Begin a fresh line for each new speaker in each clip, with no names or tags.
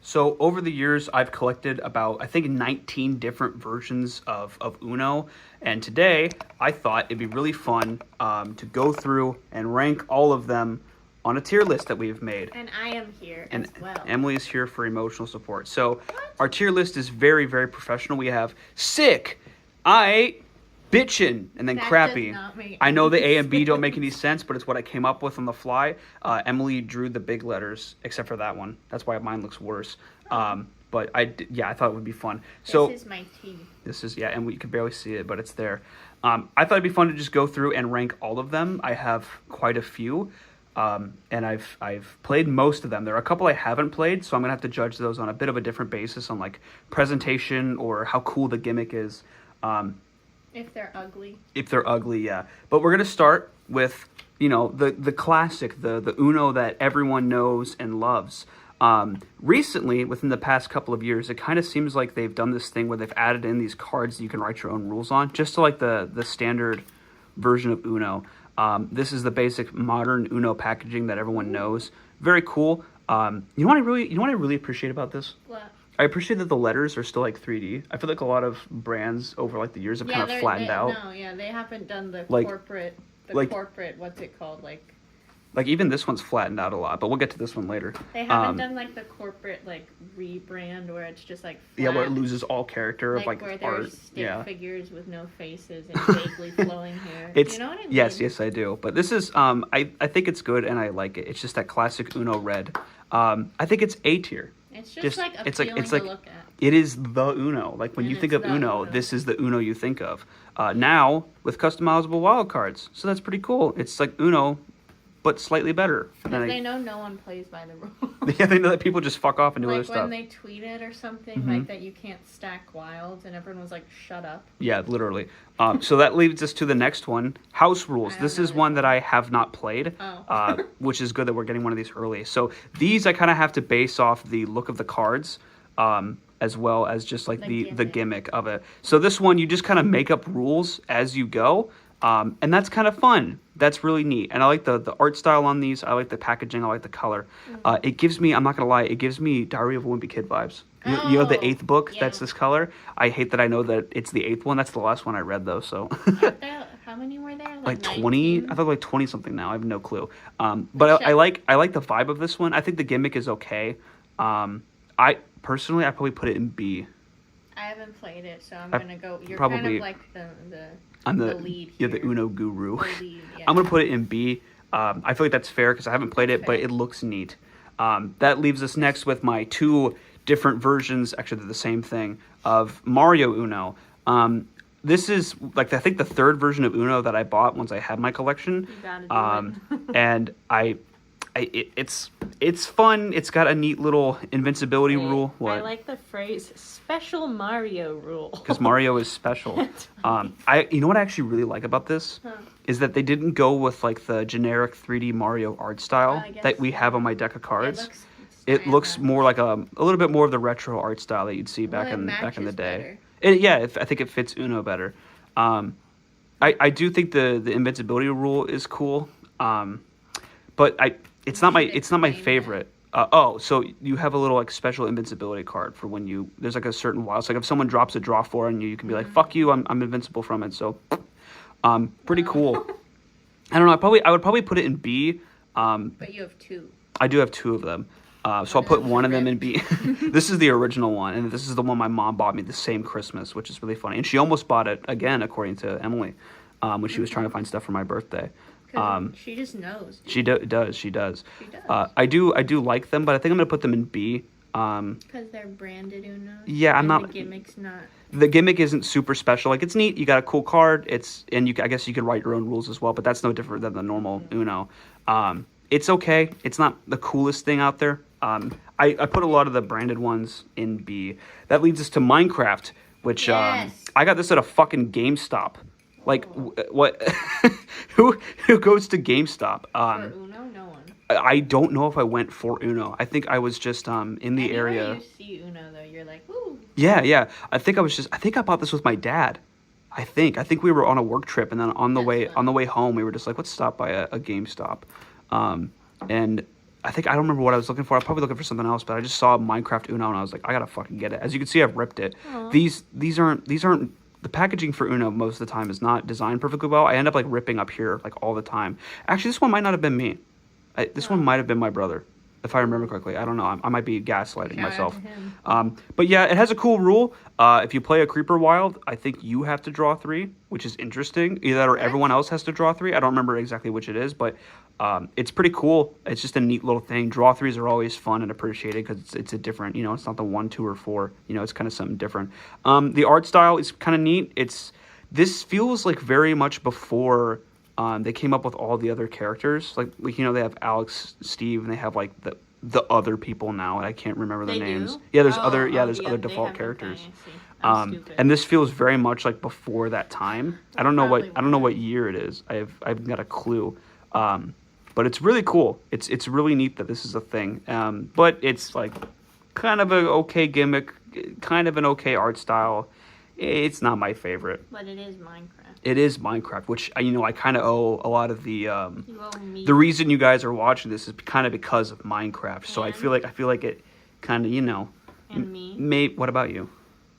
So over the years, I've collected about, I think, 19 different versions of Uno. And today, I thought it'd be really fun to go through and rank all of them on a tier list that we've made.
And I am here
And
as well.
Emily is here for emotional support. So our tier list is very, very professional. We have sick, I, bitchin', and then
That
crappy.
does not make
I know the
any
A and B don't make any sense, but it's what I came up with on the fly. Emily drew the big letters, except for that one. That's why mine looks worse. But I thought it would be fun. So
This is my tea.
this is, yeah, and we can barely see it, but it's there. I thought it'd be fun to just go through and rank all of them. I have quite a few, and I've played most of them. There are a couple I haven't played, so I'm gonna have to judge those on a bit of a different basis, on like presentation or how cool the gimmick is.
If they're ugly.
If they're ugly, yeah. But we're gonna start with, the classic, the Uno that everyone knows and loves. Recently, within the past couple of years, it kind of seems like they've done this thing where they've added in these cards that you can write your own rules on, just to like the standard version of Uno. This is the basic modern Uno packaging that everyone knows. Very cool. You know what I really appreciate about this?
What?
I appreciate that the letters are still like 3D. I feel like a lot of brands over like the years have kind of flattened out.
No, yeah, they haven't done the
Like-
corporate,
like-
what's it called?
Like even this one's flattened out a lot, but we'll get to this one later.
They haven't done like the corporate rebrand where it's just like flat,
Yeah, where it loses all character of
where
like
there's
art.
stick
Yeah.
figures with no faces and vaguely flowing hair.
It's,
you know what I mean?
yes, I do. But this is I think it's good and I like it. It's just that classic Uno red. I think it's A tier.
It's just like appealing
it's like
to look at.
it is the Uno. Like when
And
you think
it's
of
the
Uno,
Uno.
this is the Uno you think of. Now with customizable wild cards, so that's pretty cool. It's like Uno, but slightly better.
Because they know no one plays by the rules.
Yeah, they know that people just fuck off and do other
Like when
stuff.
they tweeted or something,
Mhm.
like that you can't stack wilds, and everyone was like, "Shut up."
Yeah, literally. So that leads us to the next one, House Rules.
I don't
This
know
is
this
one that I have not played,
Oh.
which is good that we're getting one of these early. So these I kind of have to base off the look of the cards, as well as just like the gimmick of it. So this one, you just kind of make up rules as you go, and that's kind of fun. That's really neat. And I like the art style on these. I like the packaging. I like the color. It gives me, I'm not going to lie, it gives me Diary of a Wimpy Kid vibes. You have the 8th book that's
yeah.
this color. I hate that I know that it's the 8th one. That's the last one I read, though, so...
How many were there?
like 20,
19?
I thought like 20 something now. I have no clue. But I like the vibe of this one. I think the gimmick is okay. I personally, I probably put it in B.
I haven't played it, so I'm
I
gonna go. You're
probably-
kind of like
I'm
the
the
lead
You're
here.
the Uno guru.
The lead, yeah.
I'm gonna put it in B. I feel like that's fair because I haven't played it, but
Fair.
it looks neat. That leaves us next with my two different versions. Actually, they're the same thing of Mario Uno. This is like I think the third version of Uno that I bought once I had my collection.
You gotta do it.
And it's fun. It's got a neat little invincibility
Wait,
rule. What?
I like the phrase "special Mario rule."
Because Mario is special. You know what I actually really like about this
Huh.
is that they didn't go with like the generic 3D Mario art style
I guess
that we
so.
have on my deck of cards.
It
It looks more like a little bit more of the retro art style that you'd see back in the day. I think it fits Uno better. I do think the invincibility rule is cool, but it's not my
explain that.
favorite. So you have a little like special invincibility card for when there's like a certain wild. So like if someone drops a draw four on you, you can be like, "Fuck you, I'm invincible from it." So, pretty cool. I don't know. I would probably put it in B.
But you have two.
I do have two of them. So I'll put one of them in B. This is the original one, and this is the one my mom bought me the same Christmas, which is really funny. And she almost bought it again, according to Emily, when she was trying to find stuff for my birthday.
'Cause she just knows.
She does. She does. I do like them, but I think I'm gonna put them in B.
Because they're branded Uno.
Yeah, I'm
and
not.
The gimmick's not.
The gimmick isn't super special. Like it's neat. You got a cool card. I guess you could write your own rules as well, but that's no different than the normal Uno. It's okay. It's not the coolest thing out there. I put a lot of the branded ones in B. That leads us to Minecraft, which
Yes.
I got this at a fucking GameStop. Like what? who goes to GameStop?
For Uno, no one.
I don't know if I went for Uno. I think I was just in the
Anywhere
area.
you see Uno, though, you're like, woo.
Yeah. I think I bought this with my dad. I think we were on a work trip, and then on the way home, we were just like, let's stop by a GameStop. And I think I don't remember what I was looking for. I was probably looking for something else, but I just saw Minecraft Uno and I was like, I gotta fucking get it. As you can see, I've ripped it. These aren't the packaging for Uno most of the time is not designed perfectly well. I end up like ripping up here like all the time. Actually, this one might not have been me. This one might have been my brother, if I remember correctly. I don't know. I might be gaslighting myself. But yeah, it has a cool rule. If you play a Creeper Wild, I think you have to draw 3, which is interesting. Either that or everyone else has to draw 3. I don't remember exactly which it is, but it's pretty cool. It's just a neat little thing. Draw 3s are always fun and appreciated because it's a different, it's not the 1, 2, or 4. It's kind of something different. The art style is kind of neat. This feels like very much before they came up with all the other characters. Like they have Alex, Steve, and they have like the other people now, and I can't remember their names.
Do?
Yeah, there's other default characters. And this feels very much like before that time. I don't know what year it is. I've got a clue. But it's really cool. It's really neat that this is a thing. But it's like kind of an okay gimmick, kind of an okay art style. It's not my favorite.
But it is Minecraft.
It is Minecraft, which I kind of owe a lot of the
You owe me.
the reason you guys are watching this is kind of because of Minecraft. So I
And?
feel like it kind of
And me.
What about you?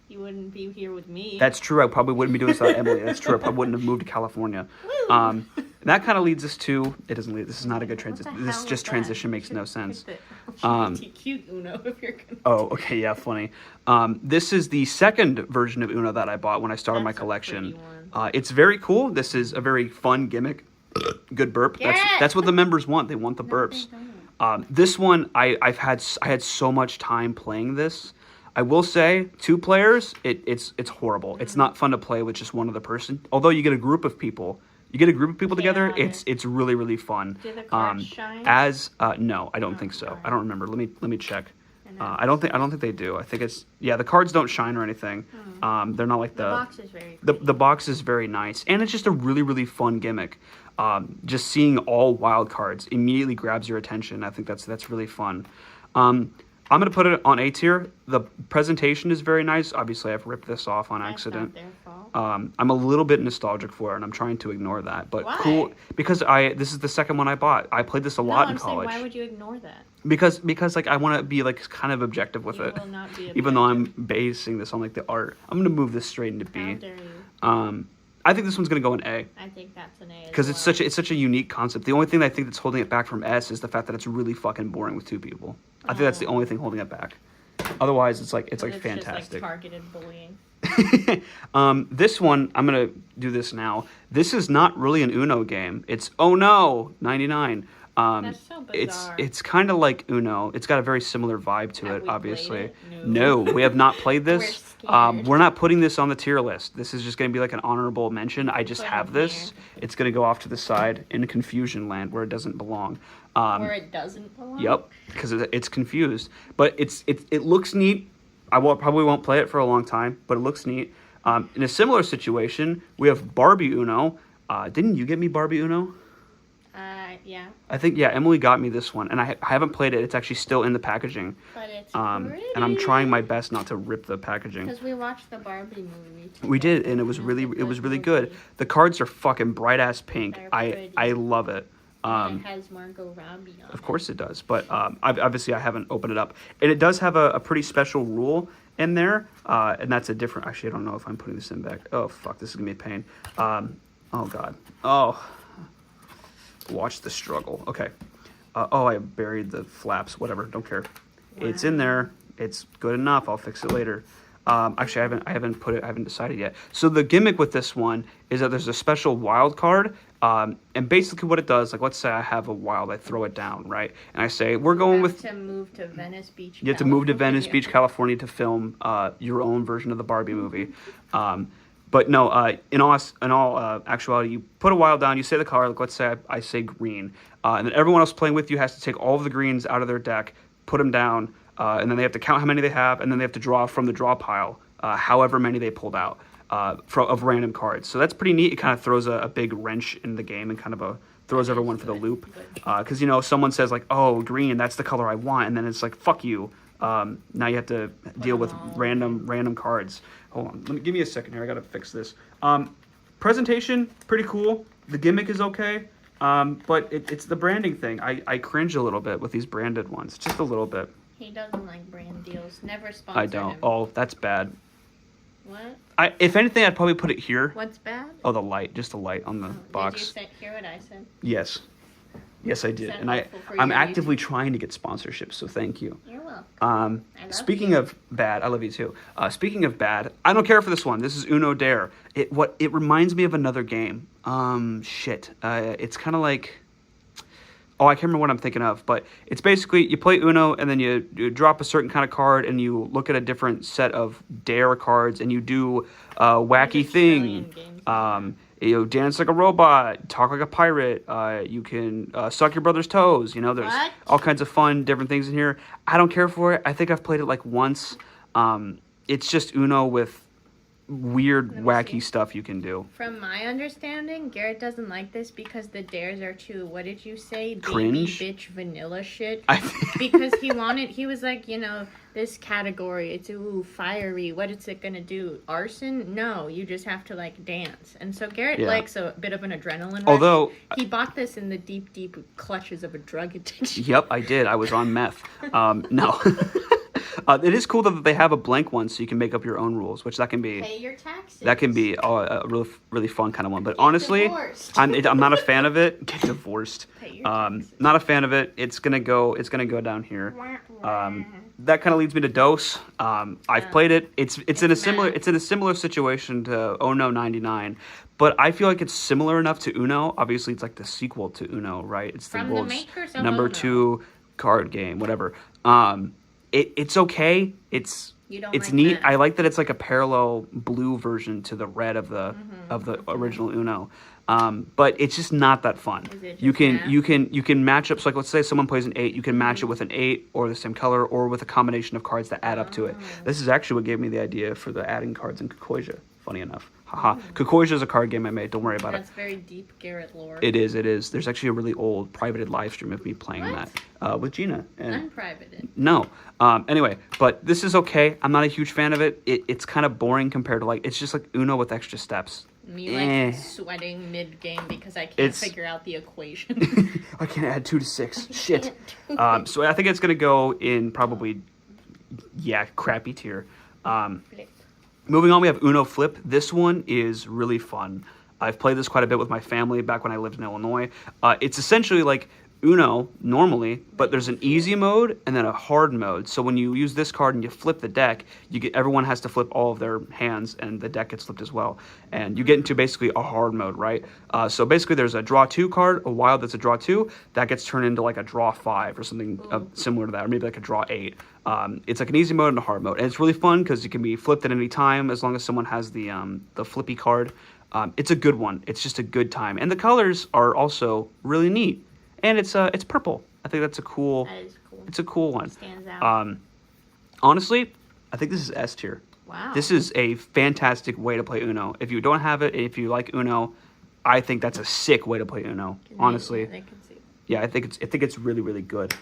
You wouldn't be here with me.
That's true. I probably wouldn't be doing this without Emily. That's true. I probably wouldn't have moved to California.
Woo!
And that kind of leads us to. It doesn't lead. This is not a good
What the
transition. This
hell
just
is
transition
that?
makes no sense.
Pick the LGBTQ Uno if you're gonna.
Oh, okay, yeah, funny. This is the second version of Uno that I bought when I started my
That's a
collection.
pretty one.
It's very cool. This is a very fun gimmick. Good burp. That's what the members want. They want the burps. This one, I had so much time playing this. I will say, 2 players, it's horrible. It's not fun to play with just one other person. Although you get a group of people. Together,
Yeah.
it's really, really fun.
Do the cards shine?
No, I don't think so.
alright.
I don't remember. Let me check.
And then-
I don't think they do. I think it's the cards don't shine or anything. They're not like
the box is very
the box is very nice, and it's just a really, really fun gimmick. Just seeing all wild cards immediately grabs your attention. I think that's really fun. I'm going to put it on A tier. The presentation is very nice. Obviously, I've ripped this off on accident.
That's not their fault.
I'm a little bit nostalgic for it, and I'm trying to ignore that. But
Why?
cool, because this is the second one I bought. I played this a lot in college.
Saying, why would you ignore that?
Because like I want to be like kind of objective with
You
it.
will not be
Even though I'm
objective.
basing this on like the art. I'm going to move this straight into
How
B.
dare you?
I think this one's going to go in A.
I think that's an A.
Because it's such a unique concept. The only thing I think that's holding it back from S is the fact that it's really fucking boring with 2 people. I think that's the only thing holding it back. Otherwise, it's fantastic.
Just like targeted bullying.
This one, I'm gonna do this now. This is not really an Uno game. It's Oh No 99.
That's so bizarre.
It's kind of like Uno. It's got a very similar vibe to
Have
it.
we
Obviously,
played it?
no, we have not played
We're
this.
scared.
We're not putting this on the tier list. This is just gonna be like an honorable mention. I just
Put it
have this. It's gonna go off to the side in confusion land where it doesn't belong.
Where it doesn't belong?
Yep, because it's confused. But it looks neat. Probably won't play it for a long time, but it looks neat. In a similar situation, we have Barbie Uno. Didn't you get me Barbie Uno?
Yeah.
I think, yeah, Emily got me this one, and I haven't played it. It's actually still in the packaging.
But it's
And I'm trying my best not to rip the packaging.
Because we watched the Barbie movie.
We did, and it was really good.
movie.
The cards are fucking bright ass pink.
They're
I
pretty.
love it.
And it has Margot Robbie on
Of course it does, but obviously I haven't opened it up. And it does have a pretty special rule in there, and that's a different... Actually, I don't know if I'm putting this in back. Oh, fuck, this is going to be a pain. Oh, God. Oh. Watch the struggle. Okay. I buried the flaps. Whatever, don't care. It's in there. It's good enough. I'll fix it later. Actually, I haven't decided yet. So the gimmick with this one is that there's a special wild card, and basically what it does, like let's say I have a wild, I throw it down, right, and I say we're going with.
You have to move to Venice Beach.
You have to move to Venice
California.
Beach, California, to film your own version of the Barbie movie. But no, in all actuality, you put a wild down. You say the color. Like let's say I say green, and then everyone else playing with you has to take all of the greens out of their deck, put them down. And then they have to count how many they have, and then they have to draw from the draw pile however many they pulled out of random cards. So that's pretty neat. It kind of throws a big wrench in the game and kind of throws everyone for the loop. Because, someone says, like, oh, green, that's the color I want. And then it's like, fuck you. Now you have to deal with random cards. Hold on. Give me a second here. I got to fix this. Presentation, pretty cool. The gimmick is okay. But it's the branding thing. I cringe a little bit with these branded ones, just a little bit.
He doesn't like brand deals. Never sponsor
I don't.
him.
Oh, that's bad.
What?
If anything, I'd probably put it here.
What's bad?
Oh, the light, just the light on the box.
Did you hear what I said?
Yes. Yes, I did.
Is that
And
helpful for
I'm
you?
actively trying to get sponsorships, so thank you.
You're welcome. I love
Speaking
you.
of bad, I love you too. Speaking of bad, I don't care for this one. This is Uno Dare. It reminds me of another game. It's kind of like, oh, I can't remember what I'm thinking of, but it's basically you play Uno and then you drop a certain kind of card and you look at a different set of Dare cards and you do a wacky thing. You dance like a robot, talk like a pirate. You can suck your brother's toes. You know, there's
What?
all kinds of fun, different things in here. I don't care for it. I think I've played it like once. It's just Uno with weird,
me
wacky
see.
stuff you can do.
From my understanding, Garrett doesn't like this because the dares are too, what did you say?
Cringe?
Baby bitch vanilla shit.
I-
Because he was like, this category, it's fiery. What is it gonna do? Arson? No, you just have to like dance. And so Garrett
Yeah.
likes a bit of an adrenaline rush.
Although-
he bought this in the deep, deep clutches of a drug addiction.
Yep, I did. I was on meth. No. It is cool that they have a blank one so you can make up your own rules, which that can be
Pay your taxes.
a really really fun kind of one. But honestly,
divorced.
I'm not a fan of it. Get divorced.
Pay your taxes.
Not a fan of it. It's gonna go down here. That kind of leads me to Dose. I've played it. It's in a similar situation to Ono 99, but I feel like it's similar enough to Uno. Obviously, it's like the sequel to Uno, right? It's
From the
world's
makers of
number
Uno.
2 card game, whatever. It's okay. It's
You don't
it's
like
neat.
that?
I like that it's like a parallel blue version to the red of the original Uno. But it's just not that fun.
Is it
You
just
can
math?
you can match up. So like let's say someone plays an 8, you can match it with an 8 or the same color or with a combination of cards that add up to it. This is actually what gave me the idea for the adding cards in Kokoja. Funny enough. Haha. Kokoja is a card game I made. Don't worry about it.
That's very deep Garrett lore.
It is. There's actually a really old privated live stream of me playing
What?
that with Gina. And
Unprivated.
no. Anyway, but this is okay. I'm not a huge fan of it. It's kind of boring compared to it's just like Uno with extra steps.
Me
Eh.
like sweating mid game because I can't
It's-
figure out the equation.
I can't add 2 to 6. Shit.
Can't do it.
So I think it's gonna go in probably, crappy tier.
Flip.
Moving on, we have Uno Flip. This one is really fun. I've played this quite a bit with my family back when I lived in Illinois. It's essentially like Uno normally, but there's an easy mode and then a hard mode. So when you use this card and you flip the deck, everyone has to flip all of their hands and the deck gets flipped as well. And you get into basically a hard mode, right? So basically there's a draw 2 card, a wild that's a draw 2, that gets turned into like a draw 5 or something similar to that, or maybe like a draw 8. It's like an easy mode and a hard mode. And it's really fun because it can be flipped at any time as long as someone has the flippy card. It's a good one. It's just a good time. And the colors are also really neat. And it's purple. I think that's a cool.
That is cool.
It's a cool one.
Stands out.
Honestly, I think this is S tier.
Wow.
This is a fantastic way to play Uno. If you don't have it, if you like Uno, I think that's a sick way to play Uno. Honestly,
They can see.
yeah, I think it's really really good.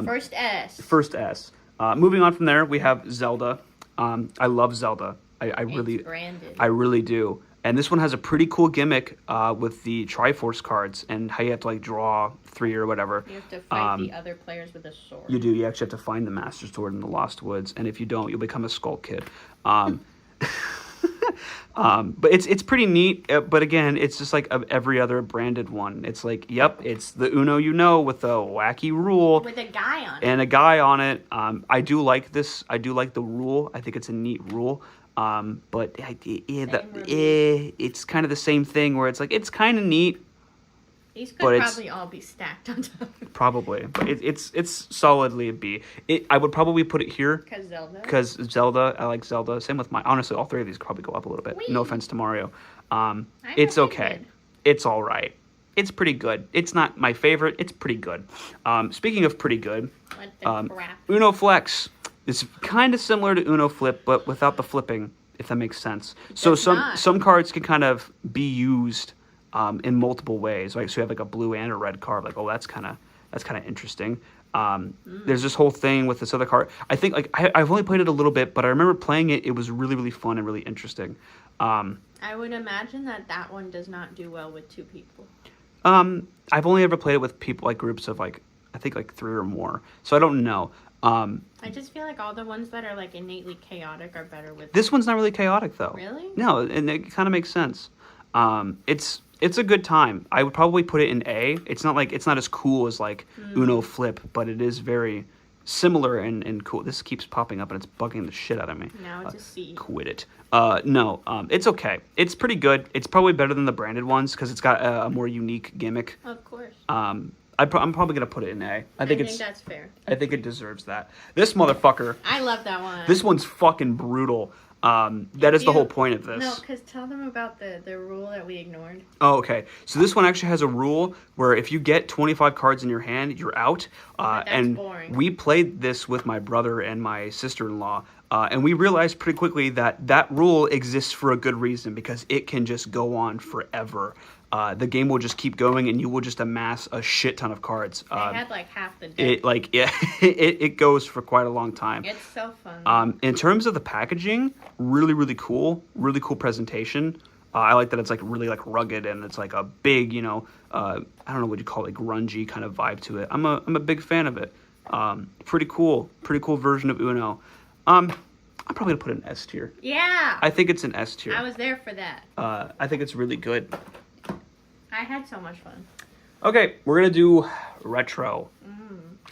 First S.
First S. Moving on from there, we have Zelda. I love Zelda. I really
It's branded.
I really do. And this one has a pretty cool gimmick with the Triforce cards and how you have to like draw 3 or whatever.
You have to fight the other players with a sword.
You do. You actually have to find the Master Sword in the Lost Woods, and if you don't, you'll become a Skull Kid. But it's pretty neat. But again, it's just like every other branded one. It's like, yep, it's the Uno with a wacky rule
With a guy on it.
and a guy on it. I do like this. I do like the rule. I think it's a neat rule. But it's kind of the same thing where it's like it's kind of neat.
These could
but it's-
probably all be stacked on top.
Probably, but it's solidly a B. I would probably put it here
Because Zelda.
because Zelda. I like Zelda. Same with honestly, all 3 of these could probably go up a little bit.
Whee!
No offense to Mario.
I'm
It's okay.
offended.
It's all right. It's pretty good. It's not my favorite. It's pretty good. Speaking of pretty good,
What the crap?
Uno Flex is kind of similar to Uno Flip, but without the flipping, if that makes sense. So
does not.
some cards can kind of be used in multiple ways, right? So you have like a blue and a red card. Like, oh, that's kind of interesting. There's this whole thing with this other card. I think like I've only played it a little bit, but I remember playing it. It was really really fun and really interesting.
I would imagine that one does not do well with 2 people.
I've only ever played it with people, like groups of like, I think like 3 or more. So I don't know.
I just feel like all the ones that are like innately chaotic are better with.
This one's not really chaotic though.
Really?
No, and it kind of makes sense. It's a good time. I would probably put it in A. It's not as cool as like Uno Flip, but it is very similar and cool. This keeps popping up and it's bugging the shit out of me.
Now it's a C.
Quit it. No, it's okay. It's pretty good. It's probably better than the branded ones because it's got a more unique gimmick.
Of course.
I'm probably gonna put it in A. I think
that's fair.
I think it deserves that. This motherfucker.
I love that one.
This one's fucking brutal. That is the whole point of this.
No, because tell them about the rule that we ignored.
Oh, okay. So this one actually has a rule where if you get 25 cards in your hand, you're out.
That's
And
boring.
we played this with my brother and my sister-in-law, and we realized pretty quickly that that rule exists for a good reason because it can just go on forever. The game will just keep going, and you will just amass a shit ton of cards.
I had like half the day.
It goes for quite a long time.
It's so fun.
In terms of the packaging, really cool presentation. I like that it's like really like rugged and it's like a big, I don't know what you call it, like grungy kind of vibe to it. I'm a big fan of it. Pretty cool version of Uno. I'm probably gonna put it in S tier.
Yeah.
I think it's an S tier.
I was there for that.
I think it's really good.
I had so much fun.
Okay, we're gonna do retro.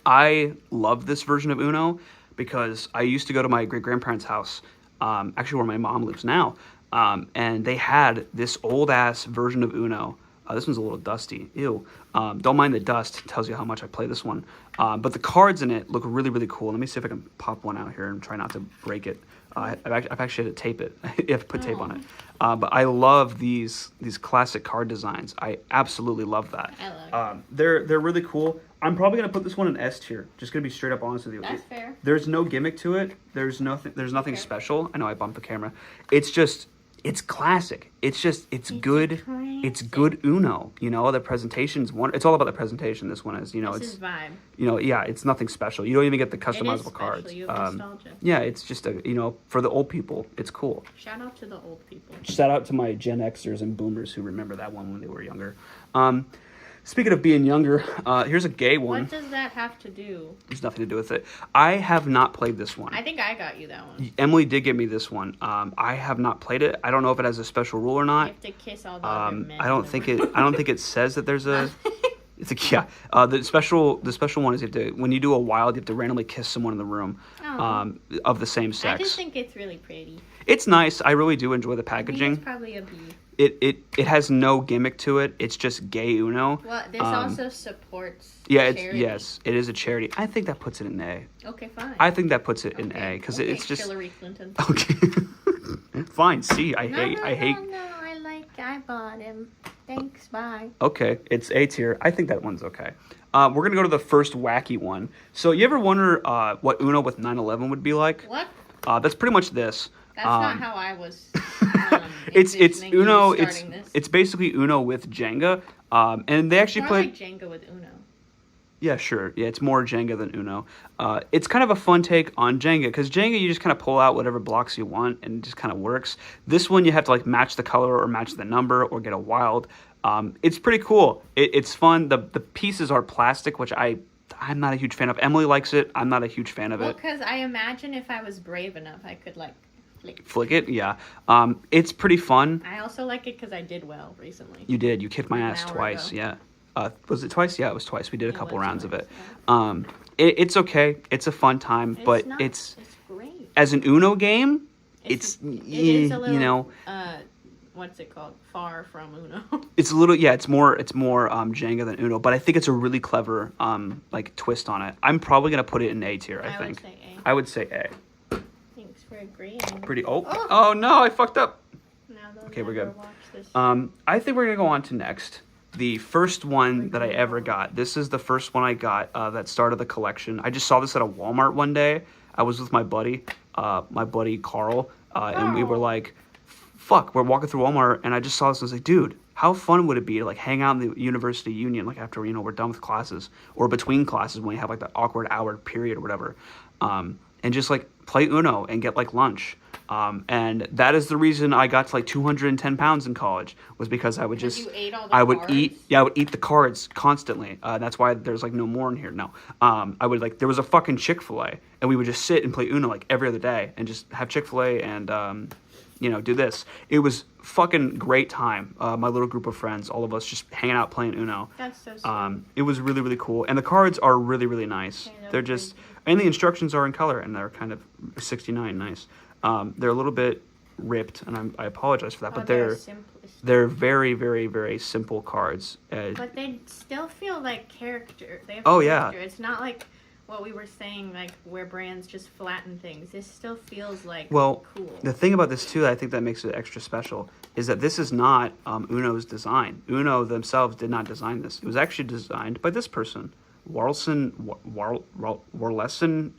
I love this version of Uno because I used to go to my great grandparents' house, actually where my mom lives now, and they had this old ass version of Uno. This one's a little dusty. Ew. Don't mind the dust. It tells you how much I play this one. But the cards in it look really cool. Let me see if I can pop one out here and try not to break it. I've actually had to tape it. You have to put tape on it. But I love these classic card designs. I absolutely love that.
I love
They're really cool. I'm probably gonna put this one in S tier. Just gonna be straight up honest with you.
That's fair.
There's no gimmick to it. There's nothing special. I know I bumped the camera. It's classic. It's good. It's good Uno. The presentation's it's all about the presentation. This one is,
This is vibe.
yeah, it's nothing special. You don't even get the customizable
special.
cards.
You have nostalgia.
Yeah, it's just for the old people, it's cool.
Shout out to the old people.
Shout out to my Gen Xers and Boomers who remember that one when they were younger. Speaking of being younger, here's a gay one.
What does that have to do?
There's nothing to do with it. I have not played this one.
I think I got you that one.
Emily did give me this one. I have not played it. I don't know if it has a special rule or
You
not.
have to kiss all the other men.
I don't think it says that there's a. It's the special one is you have to, when you do a wild, you have to randomly kiss someone in the room, of the same sex.
I just think it's really pretty.
It's nice. I really do enjoy the
I think
packaging.
it's probably a B.
It has no gimmick to it. It's just gay Uno.
Well, this also supports.
Yeah,
charity.
yes, it is a charity. I think that puts it in A.
Okay, fine.
I think that puts it in A because
okay,
it's just
Hillary Clinton.
okay. Fine. C. I hate.
No, I bought him. Thanks. Bye.
Okay, it's A tier. I think that one's okay. We're gonna go to the first wacky one. So you ever wonder what Uno with 9/11 would be like?
What?
That's pretty much this.
That's not how I was.
It's
envisioning you
Uno.
starting this.
It's basically Uno with Jenga. And they actually
More
play.
like Jenga with Uno.
Yeah, sure. Yeah, it's more Jenga than Uno. It's kind of a fun take on Jenga because Jenga you just kind of pull out whatever blocks you want and it just kind of works. This one you have to like match the color or match the number or get a wild. It's pretty cool. It's fun. The pieces are plastic, which I'm not a huge fan of. Emily likes it. I'm not a huge fan of
Well,
it.
because I imagine if I was brave enough, I could like
Flick it, yeah. It's pretty fun.
I also like it because I did well recently.
You did. You kicked my ass
hour
twice.
ago.
Yeah. Was it twice? Yeah, it was twice. We did a couple
was
rounds of
twice,
it. It's okay. It's a fun time, but
not,
it's
great.
as an Uno game.
It is a little, what's it called? Far from Uno.
It's a little. Yeah, it's more Jenga than Uno, but I think it's a really clever like twist on it. I'm probably gonna put it in A tier. I think.
Would say A.
I would say A.
Thanks for agreeing.
Pretty. Oh no! I fucked up.
Now they'll
Okay, we're
never
good.
watch this.
I think we're gonna go on to next. The first one that I ever got. This is the first one I got that started the collection. I just saw this at a Walmart one day. I was with my buddy Carl, and we were like, "Fuck!" We're walking through Walmart, and I just saw this. And I was like, "Dude, how fun would it be to like hang out in the University Union, like after we're done with classes, or between classes when we have like that awkward hour period or whatever, and just like play Uno and get like lunch." And that is the reason I got to like 210 pounds in college, was because I would just,
you ate all the
I would
cards?
I would eat the cards constantly. That's why there's like no more in here. No, I would like, there was a fucking Chick-fil-A, and we would just sit and play Uno like every other day, and just have Chick-fil-A and do this. It was fucking great time. My little group of friends, all of us just hanging out playing Uno.
That's so sweet.
It was really, really cool. And the cards are really, really nice.
Okay,
They're just, and the instructions are in color, and they're kind of 69 nice. They're a little bit ripped, and I apologize for that, but they're very, very, very simple cards.
But they still feel like character. They have
Oh, yeah.
character. It's not like what we were saying, like where brands just flatten things. This still feels like
Well,
cool.
the thing about this too, I think that makes it extra special, is that this is not Uno's design. Uno themselves did not design this. It was actually designed by this person, Warleson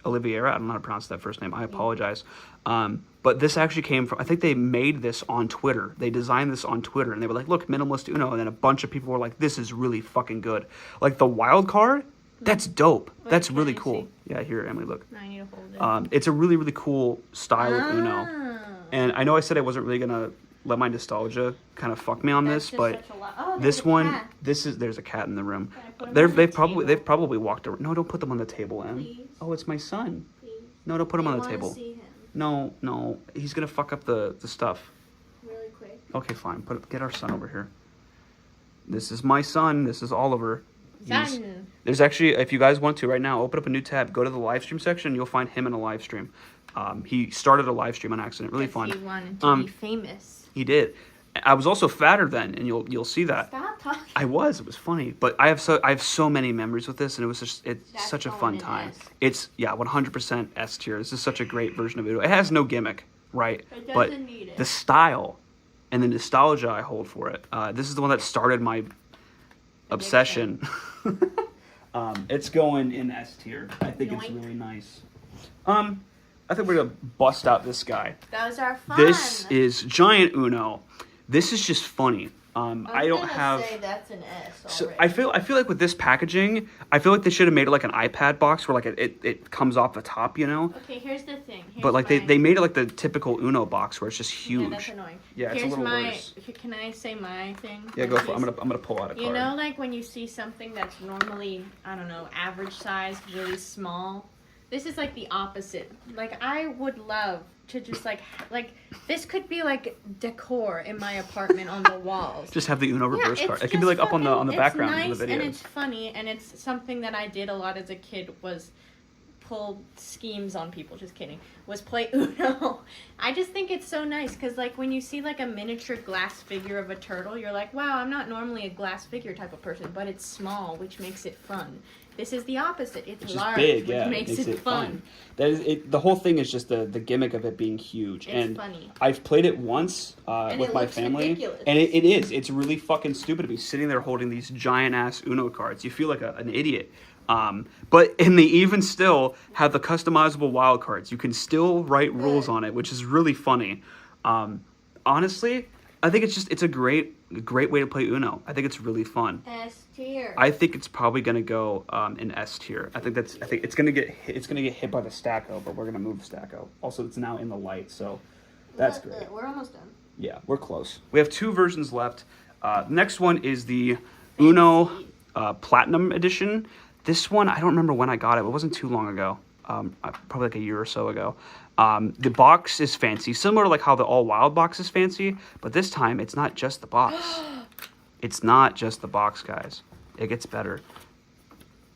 Oliveira. I don't know how to pronounce that first name. I apologize. But this actually came from, I think they made this on Twitter. They designed this on Twitter, and they were like, look, minimalist Uno. And then a bunch of people were like, this is really fucking good. Like the wild card, that's dope.
Wait,
That's
can
really
I
cool.
see?
Yeah, here, Emily, look.
I need to hold it.
It's a really, really cool style of Uno.
Ah.
And I know I said I wasn't really gonna let my nostalgia kind of fuck me on
That's
this,
just
but
such a lot. Oh, there's
this
a
one,
cat.
there's a cat in the room.
Can I put 'em on the
They've
table?
probably walked around. No, don't put them on the table, Em.
Please.
Oh, it's my son.
Please.
No, don't put him
I
on the
wanna
table.
see him
No, he's gonna fuck up the stuff.
really quick.
Okay, fine. Get our son over here. This is my son. This is Oliver.
Son.
There's actually, if you guys want to right now, open up a new tab, go to the live stream section, you'll find him in a live stream. He started a live stream on accident. Really fun.
He wanted to be famous.
He did. I was also fatter then, and you'll see that.
Stop talking.
I was. It was funny, but I have so many memories with this, and it's
That's
such a
going
fun
in
time.
S.
It's 100% S tier. This is such a great version of Uno. It has no gimmick, right?
It
but
doesn't need it.
the style and the nostalgia I hold for it. This is the one that started my obsession. It's going in S tier. I think it's
Yoink.
really nice. I think we're gonna bust out this guy.
Those are fun.
This is Giant Uno. This is just funny. I don't
gonna
have.
say that's an S
So
already.
I feel like with this packaging, I feel like they should have made it like an iPad box where like it comes off the top,
Okay, here's the thing.
But like they made it like the typical Uno box where it's just huge.
Yeah, that's annoying.
Yeah, it's a
Here's
little
my.
worse.
Can I say my thing?
Yeah, go for it. I'm gonna pull out a card.
You know, like when you see something that's normally, I don't know, average size, really small. This is like the opposite. Like I would love to just like this could be like decor in my apartment on the walls.
Just have the Uno reverse
it's
card. It can be like
just
up on the
fucking-
background
it's nice
of the
and
videos.
it's funny and it's something that I did a lot as a kid was pull schemes on people. Just kidding. Was play Uno. I just think it's so nice because like when you see like a miniature glass figure of a turtle, you're like, wow, I'm not normally a glass figure type of person, but it's small, which makes it fun. This is the opposite. It's
It's
large,
just big,
which
yeah.
makes it fun.
That is it. The whole thing is just the gimmick of it being huge.
It's
and
funny.
I've played it once
And
with
it
my
looks
family,
ridiculous.
and it is. It's really fucking stupid to be sitting there holding these giant ass Uno cards. You feel like an idiot. But and they even still have the customizable wild cards. You can still write rules on it, which is really funny. Honestly, I think it's a great way to play Uno. I think it's really fun.
S tier.
I think it's probably gonna go in S tier. I think it's gonna get hit by the Stacko, but we're gonna move Stacko. Also, it's now in the light, so that's great.
We're almost done.
Yeah, we're close. We have 2 versions left. Next one is the Uno Platinum Edition. This one, I don't remember when I got it. It wasn't too long ago. Probably like a year or so ago. The box is fancy, similar to like how the All Wild box is fancy, but this time it's not just the box. It's not just the box, guys. It gets better.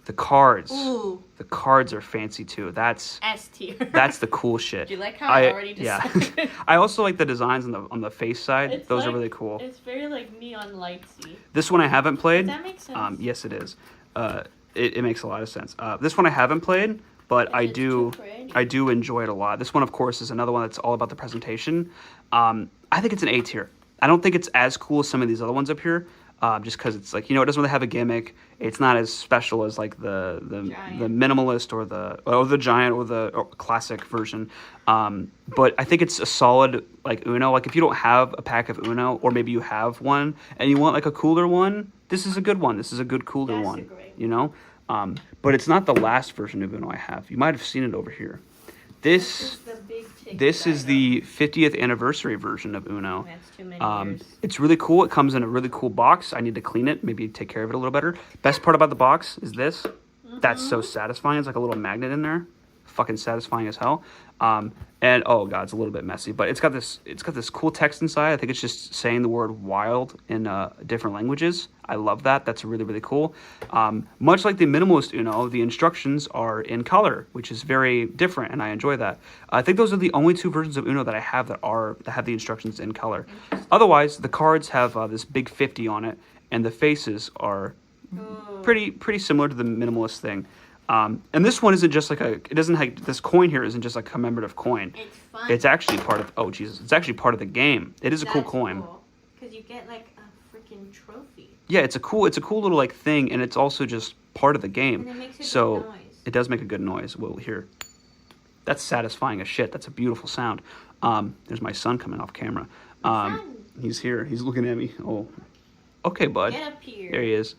The cards.
Ooh.
The cards are fancy too. That's
S tier.
the cool shit.
Do you like how I already
yeah.
decided?
I also like the designs on the face side.
It's
Those are
like-
really cool.
It's very like neon lightsy.
This one I haven't played.
Does that make sense?
Yes, it is. It makes a lot of sense. This one I haven't played, but I
it's
do
too pretty.
I do enjoy it a lot. This one, of course, is another one that's all about the presentation. I think it's an A tier. I don't think it's as cool as some of these other ones up here, just because it's like, it doesn't really have a gimmick. It's not as special as like the
Giant.
minimalist or the giant or the classic version. But I think it's a solid like Uno. Like if you don't have a pack of Uno, or maybe you have one and you want like a cooler one, this is a good one. This is a good cooler
That's
one.
a great
But it's not the last version of Uno I have. You might have seen it over here. This
the big ticket
this is
item.
the 50th anniversary version of Uno.
That's too many years.
It's really cool. It comes in a really cool box. I need to clean it, maybe take care of it a little better. Best part about the box is this. That's so satisfying. It's like a little magnet in there. Fucking satisfying as hell. And oh god, it's a little bit messy, but it's got this cool text inside. I think it's just saying the word wild in different languages. I love that. That's really, really cool. Much like the minimalist Uno, the instructions are in color, which is very different, and I enjoy that. I think those are the only two versions of Uno that I have that have the instructions in color. Otherwise, the cards have this big 50 on it, and the faces are pretty similar to the minimalist thing. And this one isn't just like this coin here isn't just like a commemorative coin.
It's fun.
It's actually part of, oh Jesus, it's actually part of the game. It is a cool coin.
Because you get like a freaking trophy.
Yeah, it's a cool little like thing, and it's also just part of the game.
And it makes a
So
good noise.
it does make a good noise. Well, here, that's satisfying as shit. That's a beautiful sound. There's my son coming off camera.
Son.
He's here. He's looking at me. Oh, okay, bud.
Get up here.
There he is.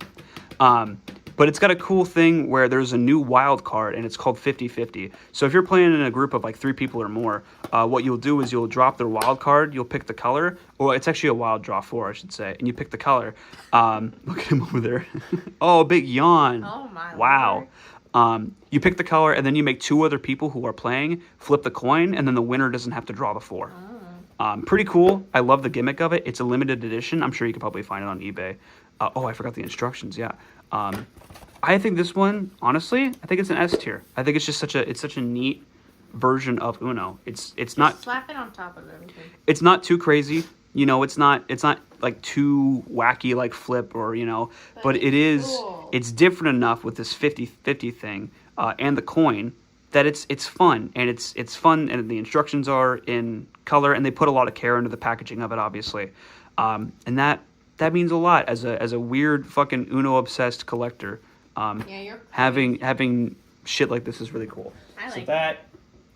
But it's got a cool thing where there's a new wild card, and it's called 50-50. So if you're playing in a group of like 3 people or more, what you'll do is you'll drop their wild card, you'll pick the color, or it's actually a wild draw 4, I should say, and you pick the color. Look at him over there. Oh, big yawn.
Oh my
Wow.
Lord.
You pick the color, and then you make 2 other people who are playing flip the coin, and then the winner doesn't have to draw the 4. Pretty cool. I love the gimmick of it. It's a limited edition. I'm sure you could probably find it on eBay. Oh, I forgot the instructions. Yeah. I think this one, honestly, I think it's an S tier. I think it's just such a neat version of Uno. It's not
Slap it on top of everything.
it's not too crazy. You know, it's not like too wacky like Flip or, you know, but it is
cool.
It's different enough with this 50-50 thing and the coin that it's fun, and it's fun, and the instructions are in color, and they put a lot of care into the packaging of it, obviously. And that means a lot as a weird fucking Uno obsessed collector.
Yeah, you're
Having shit like this is really cool.
I
So
like
that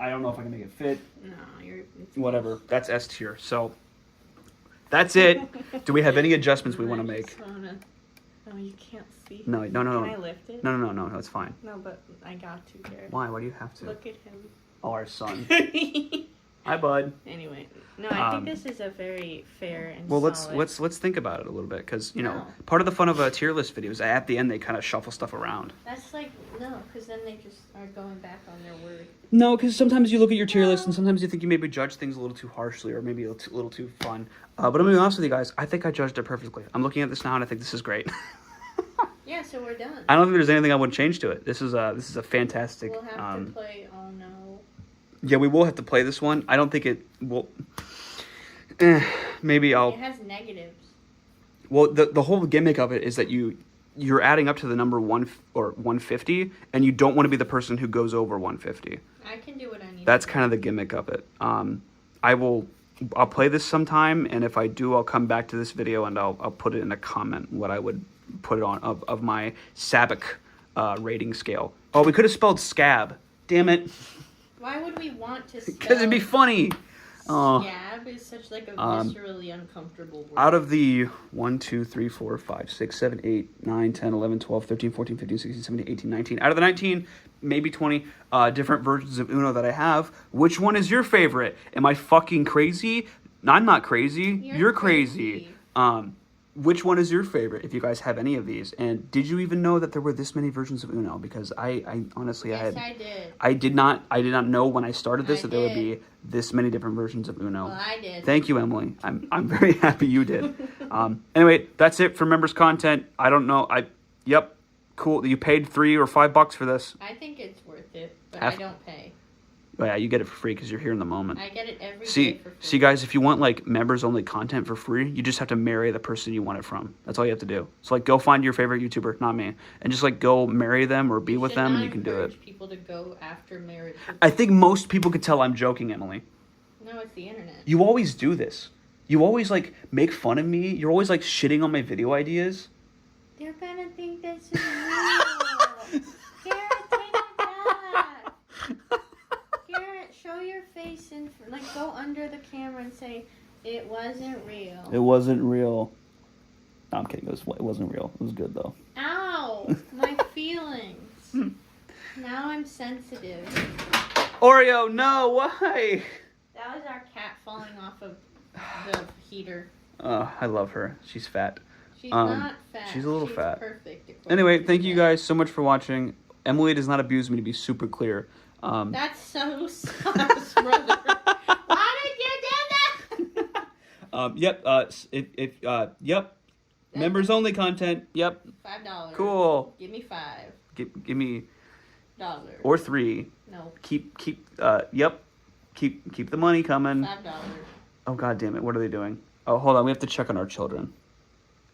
I don't know if I can make it fit.
No, you're. It's
Whatever. That's S tier. So that's it. Do we have any adjustments we want to
I
make?
just wanna- Oh, you can't see.
No.
Can I lift it?
No, it's fine.
No, but I got to, Jared.
Why? Why do you have to?
Look at him.
Oh, our son. Hi, bud.
Anyway, no, I think this is a very fair and
Well,
solid.
let's think about it a little bit, because you know,
No.
part of the fun of a tier list video is at the end they kind of shuffle stuff around.
That's like no, because then they just are going back on their word.
No, because sometimes you look at your tier list and sometimes you think you maybe judge things a little too harshly or maybe a little too fun. But I'm gonna be honest with you guys. I think I judged it perfectly. I'm looking at this now and I think this is great.
Yeah, so we're done.
I don't think there's anything I would change to it. This is a fantastic.
We'll have to play. Oh no.
Yeah, we will have to play this one. I don't think it will. Maybe I'll.
It has negatives.
Well, the whole gimmick of it is that you're adding up to the number 150, and you don't want to be the person who goes over 150.
I can do what I need.
That's kind of the gimmick of it. I'll play this sometime, and if I do, I'll come back to this video and I'll put it in a comment what I would put it on of my Sabic rating scale. Oh, we could have spelled scab. Damn it.
Why would we want to?
Because it'd be funny. Oh.
Scab is such like a viscerally uncomfortable word.
Out of the 1, 2, 3, 4, 5, 6, 7, 8, 9, 10, 11, 12, 13, 14, 15, 16, 17, 18, 19. Out of the 19, maybe 20 different versions of Uno that I have, which one is your favorite? Am I fucking crazy? I'm not crazy. You're crazy. Which one is your favorite, if you guys have any of these? And did you even know that there were this many versions of Uno? Because I honestly,
Yes, I did.
I did not know when I started this
I
that there would
did.
be this many different versions of Uno.
Well, I did.
Thank you, Emily. I'm very happy you did. Anyway, that's it for members content. I don't know. Yep, cool. You paid $3 or $5 for this.
I think it's worth it, but
Have-
I don't pay.
Oh, yeah, you get it for free because you're here in the moment.
I get it every day
See,
for free.
see, guys, if you want like members only content for free, you just have to marry the person you want it from. That's all you have to do. So like, go find your favorite YouTuber, not me, and just like go marry them or be
You
with
should
them,
not
and you can do it.
encourage people to go after marriage.
I think most people could tell I'm joking, Emily.
No, it's the internet.
You always do this. You always like make fun of me. You're always like shitting on my video ideas.
They're gonna think this is real. Garrett, take it back. Garrett, show your face and like go under the camera and say it wasn't real.
It wasn't real. No, I'm kidding. It wasn't real. It was good though.
Ow, my feelings. Now I'm sensitive.
Oreo, no, why?
That was our cat falling off of the heater.
I love her. She's fat.
She's not fat.
She's a little fat.
Perfect.
Anyway, thank you guys so much for watching. Emily does not abuse me, to be super clear.
That's so sus, brother. Why did you do that?
Yep. Members only content. Yep.
$5.
Cool.
Give me $5.
Give me
$1.
or $3.
No.
Keep the money coming.
$5.
Oh god damn it! What are they doing? Oh, hold on. We have to check on our children.